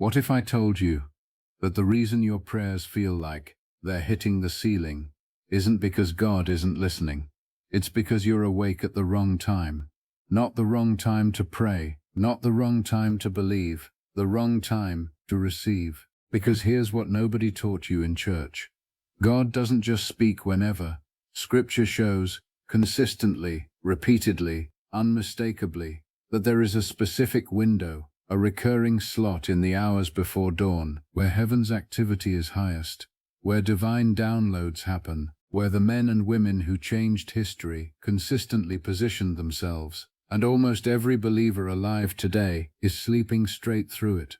What if I told you that the reason your prayers feel like they're hitting the ceiling isn't because God isn't listening? It's because you're awake at the wrong time. Not the wrong time to pray, not the wrong time to believe, the wrong time to receive. Because here's what nobody taught you in church. God doesn't just speak whenever. Scripture shows, consistently, repeatedly, unmistakably, that there is a specific window, a recurring slot in the hours before dawn, where heaven's activity is highest, where divine downloads happen, where the men and women who changed history consistently positioned themselves, and almost every believer alive today is sleeping straight through it.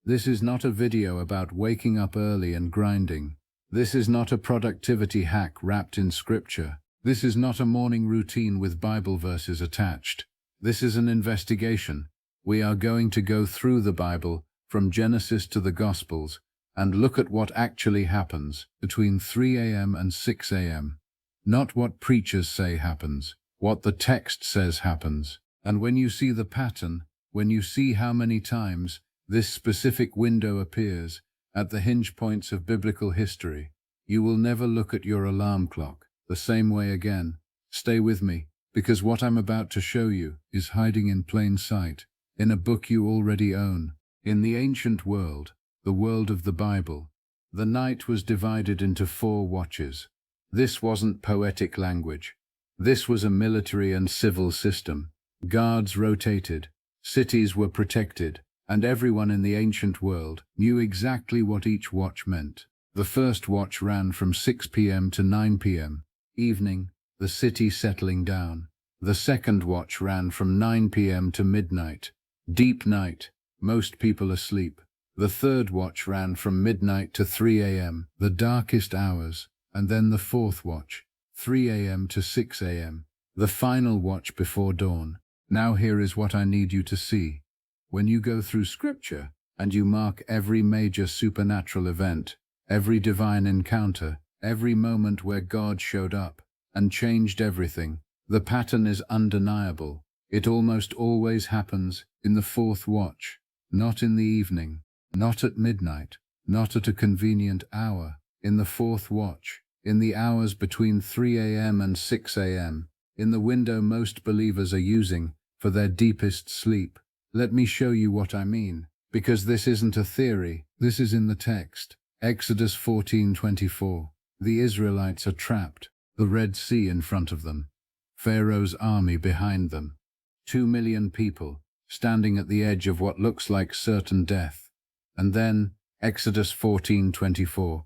This is not a video about waking up early and grinding. This is not a productivity hack wrapped in scripture. This is not a morning routine with Bible verses attached. This is an investigation. We are going to go through the Bible from Genesis to the Gospels and look at what actually happens between 3 a.m. and 6 a.m. Not what preachers say happens, what the text says happens. And when you see the pattern, when you see how many times this specific window appears at the hinge points of biblical history, you will never look at your alarm clock the same way again. Stay with me, because what I'm about to show you is hiding in plain sight, in a book you already own. In the ancient world, the world of the Bible, the night was divided into 4 watches. This wasn't poetic language. This was a military and civil system. Guards rotated, cities were protected, and everyone in the ancient world knew exactly what each watch meant. The first watch ran from 6 p.m. to 9 p.m. evening, the city settling down. The second watch ran from 9 p.m. to midnight, deep night, most people asleep. The third watch ran from midnight to 3 a.m., the darkest hours, and then the fourth watch, 3 a.m. to 6 a.m., the final watch before dawn. Now here is what I need you to see. When you go through Scripture and you mark every major supernatural event, every divine encounter, every moment where God showed up and changed everything, the pattern is undeniable. It almost always happens in the fourth watch, not in the evening, not at midnight, not at a convenient hour, in the fourth watch, in the hours between 3 a.m. and 6 a.m., in the window most believers are using for their deepest sleep. Let me show you what I mean, because this isn't a theory, this is in the text. Exodus 14:24. The Israelites are trapped, the Red Sea in front of them, Pharaoh's army behind them, 2 million people standing at the edge of what looks like certain death. And then, Exodus 14:24.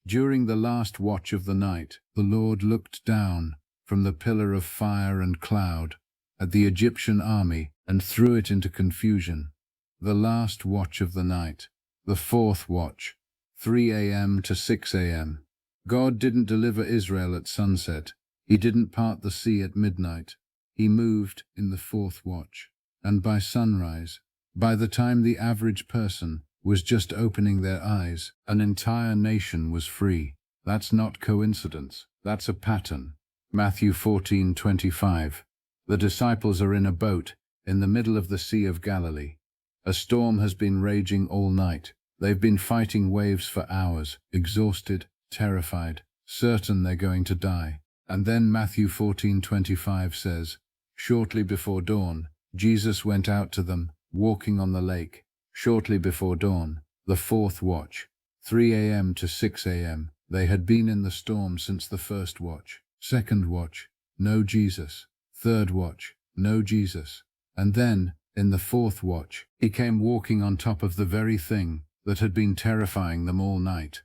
During the last watch of the night, the Lord looked down from the pillar of fire and cloud at the Egyptian army and threw it into confusion. The last watch of the night, the fourth watch, 3 a.m. to 6 a.m. God didn't deliver Israel at sunset. He didn't part the sea at midnight. He moved in the fourth watch. And by sunrise, by the time the average person was just opening their eyes, an entire nation was free. That's not coincidence. That's a pattern. Matthew 14:25. The disciples are in a boat in the middle of the Sea of Galilee. A storm has been raging all night. They've been fighting waves for hours, exhausted, terrified, certain they're going to die. And then Matthew 14:25 says, shortly before dawn, Jesus went out to them, walking on the lake. Shortly before dawn, the fourth watch, 3 a.m. to 6 a.m., they had been in the storm since the first watch. Second watch, no Jesus. Third watch, no Jesus. And then, in the fourth watch, he came walking on top of the very thing that had been terrifying them all night.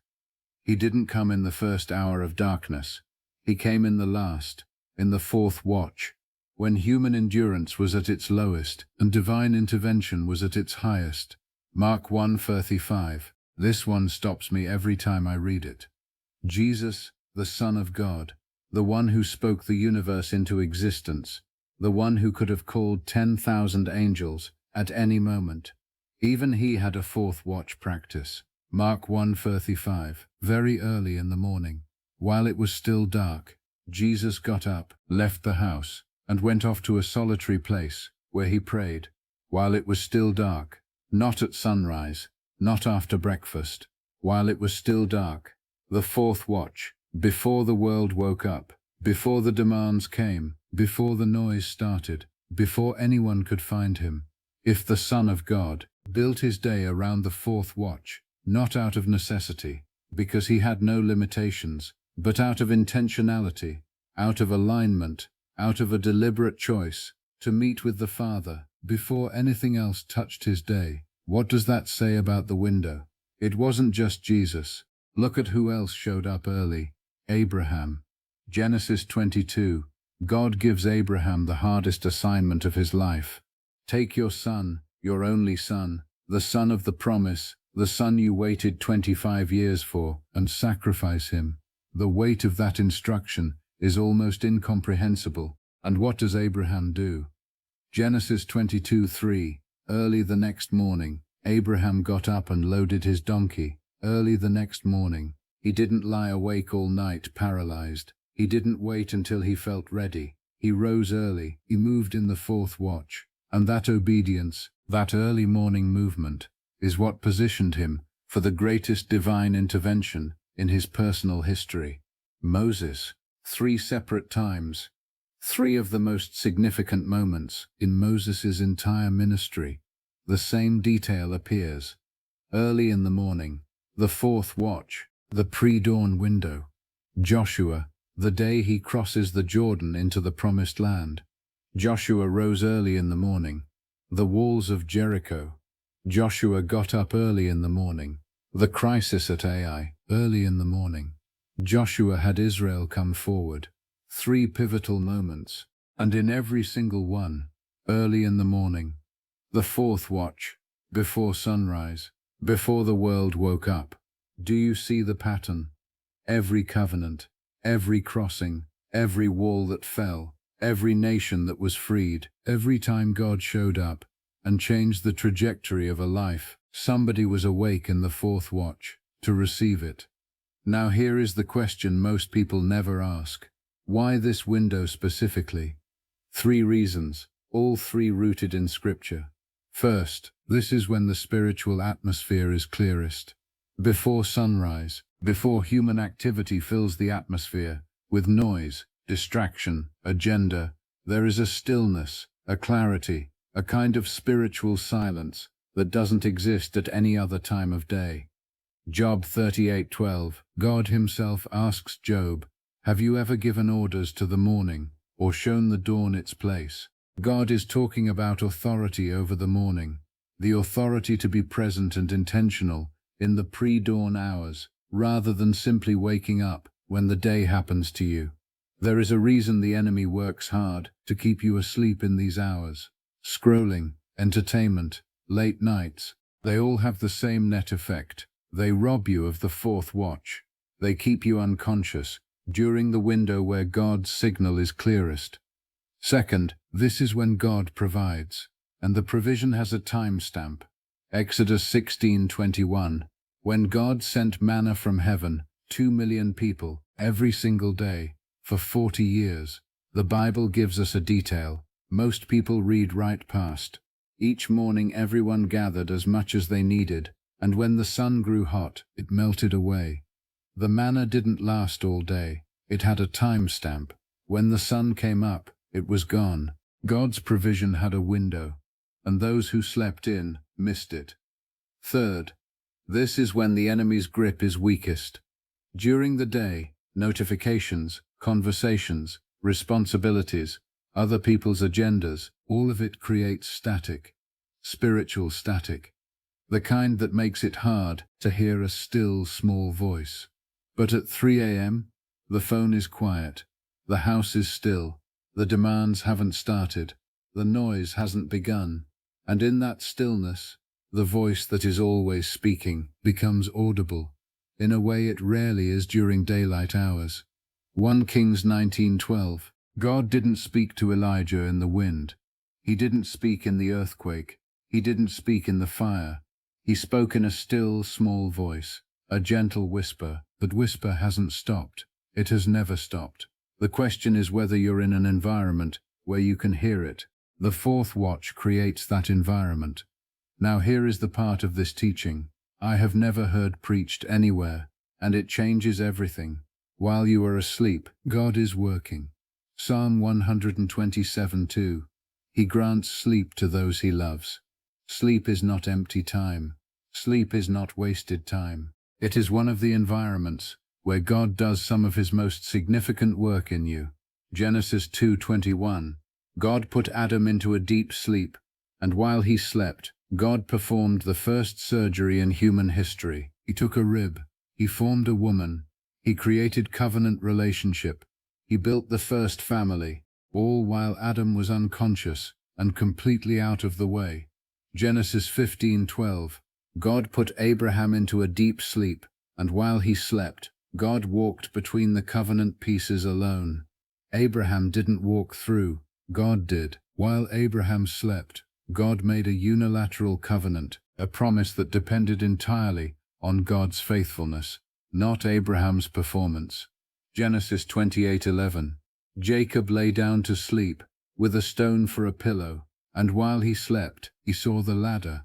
He didn't come in the first hour of darkness. He came in the last, in the fourth watch, when human endurance was at its lowest and divine intervention was at its highest. Mark 1:35. This one stops me every time I read it. Jesus, the Son of God, the one who spoke the universe into existence, the one who could have called 10,000 angels at any moment. Even he had a fourth watch practice. Mark 1:35. Very early in the morning, while it was still dark, Jesus got up, left the house, and went off to a solitary place, where he prayed, while it was still dark, not at sunrise, not after breakfast, while it was still dark. The fourth watch, before the world woke up, before the demands came, before the noise started, before anyone could find him. If the Son of God built his day around the fourth watch, not out of necessity, because he had no limitations, but out of intentionality, out of alignment, out of a deliberate choice, to meet with the Father, before anything else touched his day, what does that say about the window? It wasn't just Jesus. Look at who else showed up early. Abraham. Genesis 22. God gives Abraham the hardest assignment of his life. Take your son, your only son, the son of the promise, the son you waited 25 years for, and sacrifice him. The weight of that instruction is almost incomprehensible. And what does Abraham do? Genesis 22:3. Early the next morning, Abraham got up and loaded his donkey. Early the next morning. He didn't lie awake all night paralyzed. He didn't wait until he felt ready. He rose early. He moved in the fourth watch. And that obedience, that early morning movement, is what positioned him for the greatest divine intervention in his personal history. Moses. 3 separate times. 3 of the most significant moments in Moses' entire ministry. The same detail appears. Early in the morning, the fourth watch, the pre-dawn window. Joshua, the day he crosses the Jordan into the promised land. Joshua rose early in the morning. The walls of Jericho. Joshua got up early in the morning. The crisis at Ai, early in the morning. Joshua had Israel come forward. 3 pivotal moments, and in every single one, early in the morning. The fourth watch, before sunrise, before the world woke up. Do you see the pattern? Every covenant, every crossing, every wall that fell, every nation that was freed, every time God showed up and changed the trajectory of a life, somebody was awake in the fourth watch to receive it. Now here is the question most people never ask. Why this window specifically? 3 reasons, all 3 rooted in Scripture. First, this is when the spiritual atmosphere is clearest. Before sunrise, before human activity fills the atmosphere with noise, distraction, agenda, there is a stillness, a clarity, a kind of spiritual silence that doesn't exist at any other time of day. Job 38:12, God himself asks Job, have you ever given orders to the morning, or shown the dawn its place? God is talking about authority over the morning, the authority to be present and intentional in the pre-dawn hours, rather than simply waking up when the day happens to you. There is a reason the enemy works hard to keep you asleep in these hours. Scrolling, entertainment, late nights, they all have the same net effect. They rob you of the fourth watch. They keep you unconscious during the window where God's signal is clearest. Second, this is when God provides, and the provision has a timestamp. Exodus 16:21, when God sent manna from heaven, 2 million people, every single day, for 40 years. The Bible gives us a detail. Most people read right past. Each morning everyone gathered as much as they needed, and when the sun grew hot, it melted away. The manna didn't last all day. It had a timestamp. When the sun came up, it was gone. God's provision had a window, and those who slept in missed it. Third, this is when the enemy's grip is weakest. During the day, notifications, conversations, responsibilities, other people's agendas, all of it creates static, spiritual static, the kind that makes it hard to hear a still, small voice. But at 3 a.m., the phone is quiet, the house is still, the demands haven't started, the noise hasn't begun, and in that stillness, the voice that is always speaking becomes audible, in a way it rarely is during daylight hours. 1 Kings 19:12. God didn't speak to Elijah in the wind. He didn't speak in the earthquake. He didn't speak in the fire. He spoke in a still, small voice, a gentle whisper. That whisper hasn't stopped. It has never stopped. The question is whether you're in an environment where you can hear it. The fourth watch creates that environment. Now here is the part of this teaching. I have never heard preached anywhere, and it changes everything. While you are asleep, God is working. Psalm 127:2. He grants sleep to those he loves. Sleep is not empty time. Sleep is not wasted time. It is one of the environments where God does some of his most significant work in you. Genesis 2:21. God put Adam into a deep sleep, and while he slept, God performed the first surgery in human history. He took a rib, he formed a woman, he created covenant relationship, he built the first family, all while Adam was unconscious and completely out of the way. Genesis 15:12. God put Abraham into a deep sleep, and while he slept, God walked between the covenant pieces alone. Abraham didn't walk through, God did. While Abraham slept, God made a unilateral covenant, a promise that depended entirely on God's faithfulness, not Abraham's performance. Genesis 28:11. Jacob lay down to sleep, with a stone for a pillow, and while he slept, he saw the ladder,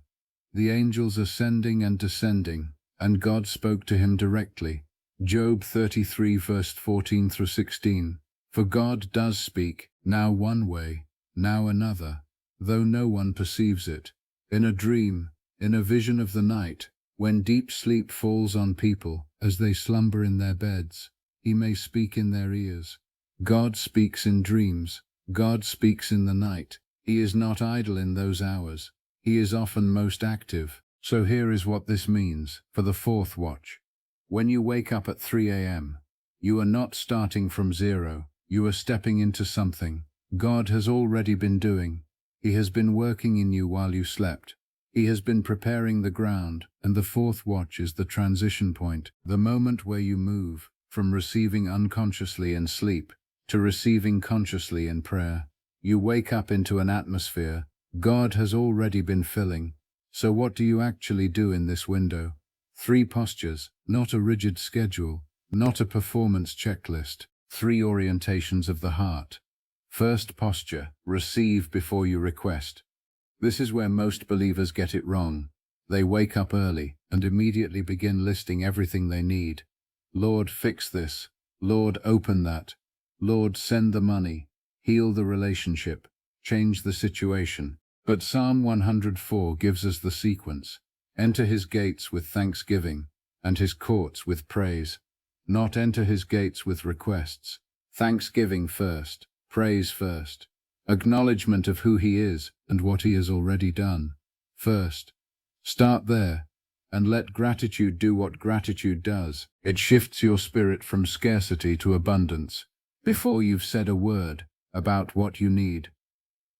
the angels ascending and descending, and God spoke to him directly. Job 33 verse 14 through 16. For God does speak, now one way, now another, though no one perceives it. In a dream, in a vision of the night, when deep sleep falls on people as they slumber in their beds, he may speak in their ears. God speaks in dreams. God speaks in the night. He is not idle in those hours. He is often most active. So here is what this means for the fourth watch. When you wake up at 3 a.m., you are not starting from zero. You are stepping into something God has already been doing. He has been working in you while you slept. He has been preparing the ground, and the fourth watch is the transition point, the moment where you move from receiving unconsciously in sleep to receiving consciously in prayer. You wake up into an atmosphere God has already been filling. So what do you actually do in this window? 3 postures, not a rigid schedule, not a performance checklist. 3 orientations of the heart. First posture, receive before you request. This is where most believers get it wrong. They wake up early and immediately begin listing everything they need. Lord, fix this. Lord, open that. Lord, send the money. Heal the relationship. Change the situation. But Psalm 104 gives us the sequence. Enter his gates with thanksgiving, and his courts with praise. Not enter his gates with requests. Thanksgiving first, praise first. Acknowledgement of who he is and what he has already done first. Start there, and let gratitude do what gratitude does. It shifts your spirit from scarcity to abundance, before you've said a word about what you need.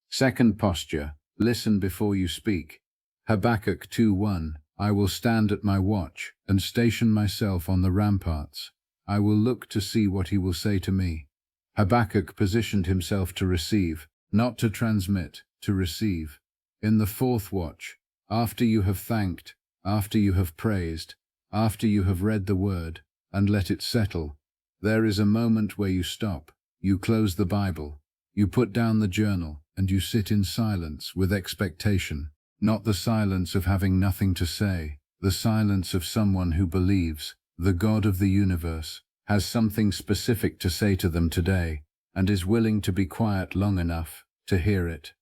Second posture, listen before you speak. Habakkuk 2:1. I will stand at my watch and station myself on the ramparts. I will look to see what he will say to me. Habakkuk positioned himself to receive, not to transmit, to receive. In the fourth watch, after you have thanked, after you have praised, after you have read the word, and let it settle, there is a moment where you stop, you close the Bible, you put down the journal, and you sit in silence with expectation. Not the silence of having nothing to say, the silence of someone who believes the God of the universe has something specific to say to them today, and is willing to be quiet long enough to hear it.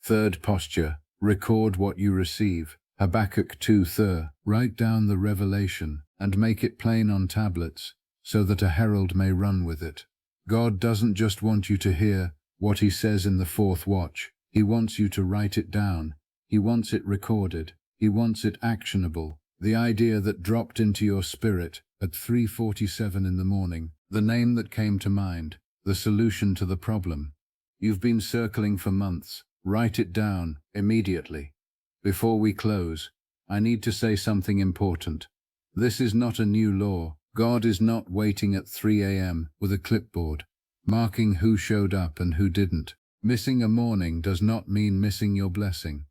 Third posture, record what you receive. Habakkuk 2:3. Write down the revelation and make it plain on tablets, so that a herald may run with it. God doesn't just want you to hear what he says in the fourth watch. He wants you to write it down. He wants it recorded. He wants it actionable. The idea that dropped into your spirit at 3:47 in the morning, the name that came to mind, the solution to the problem you've been circling for months. Write it down immediately. Before we close, I need to say something important. This is not a new law. God is not waiting at 3 a.m. with a clipboard, marking who showed up and who didn't. Missing a morning does not mean missing your blessing.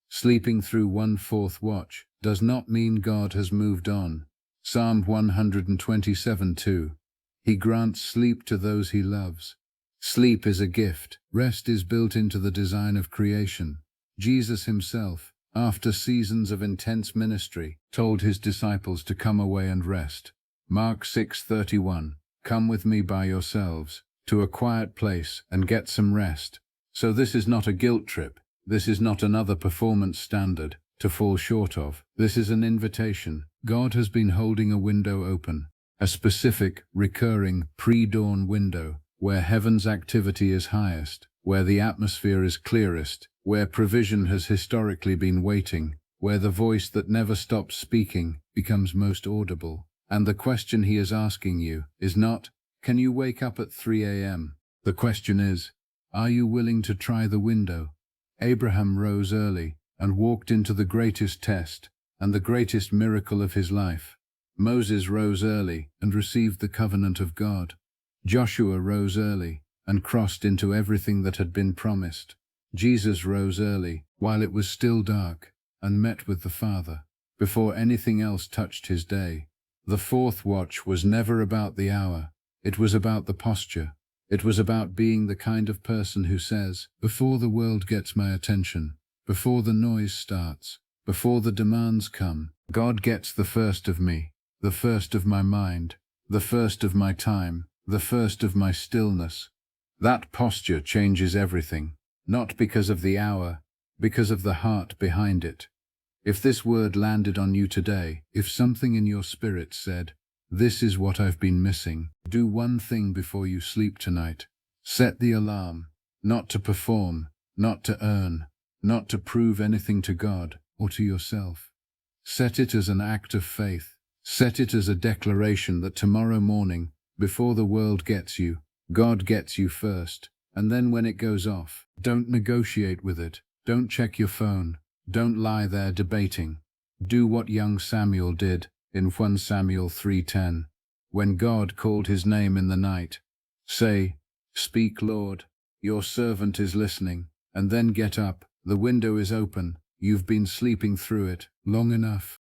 Sleeping through 1/4 watch does not mean God has moved on. Psalm 127:2. He grants sleep to those he loves. Sleep is a gift. Rest is built into the design of creation. Jesus himself, after seasons of intense ministry, told his disciples to come away and rest. Mark 6:31, "Come with me by yourselves to a quiet place and get some rest." So this is not a guilt trip. This is not another performance standard to fall short of. This is an invitation. God has been holding a window open, a specific, recurring, pre-dawn window, where heaven's activity is highest, where the atmosphere is clearest, where provision has historically been waiting, where the voice that never stops speaking becomes most audible. And the question he is asking you is not, can you wake up at 3 a.m.? The question is, are you willing to try the window? Abraham rose early and walked into the greatest test and the greatest miracle of his life. Moses rose early and received the covenant of God. Joshua rose early and crossed into everything that had been promised. Jesus rose early while it was still dark and met with the Father before anything else touched his day. The fourth watch was never about the hour. It was about the posture. It was about being the kind of person who says, before the world gets my attention, before the noise starts, before the demands come, God gets the first of me, the first of my mind, the first of my time, the first of my stillness. That posture changes everything, not because of the hour, because of the heart behind it. If this word landed on you today, if something in your spirit said, this is what I've been missing, do one thing before you sleep tonight. Set the alarm, not to perform, not to earn, not to prove anything to God or to yourself. Set it as an act of faith. Set it as a declaration that tomorrow morning, before the world gets you, God gets you first. And then when it goes off, don't negotiate with it. Don't check your phone. Don't lie there debating. Do what young Samuel did in 1 Samuel 3:10. When God called his name in the night, say, "Speak, Lord, your servant is listening," and then get up. The window is open. You've been sleeping through it long enough.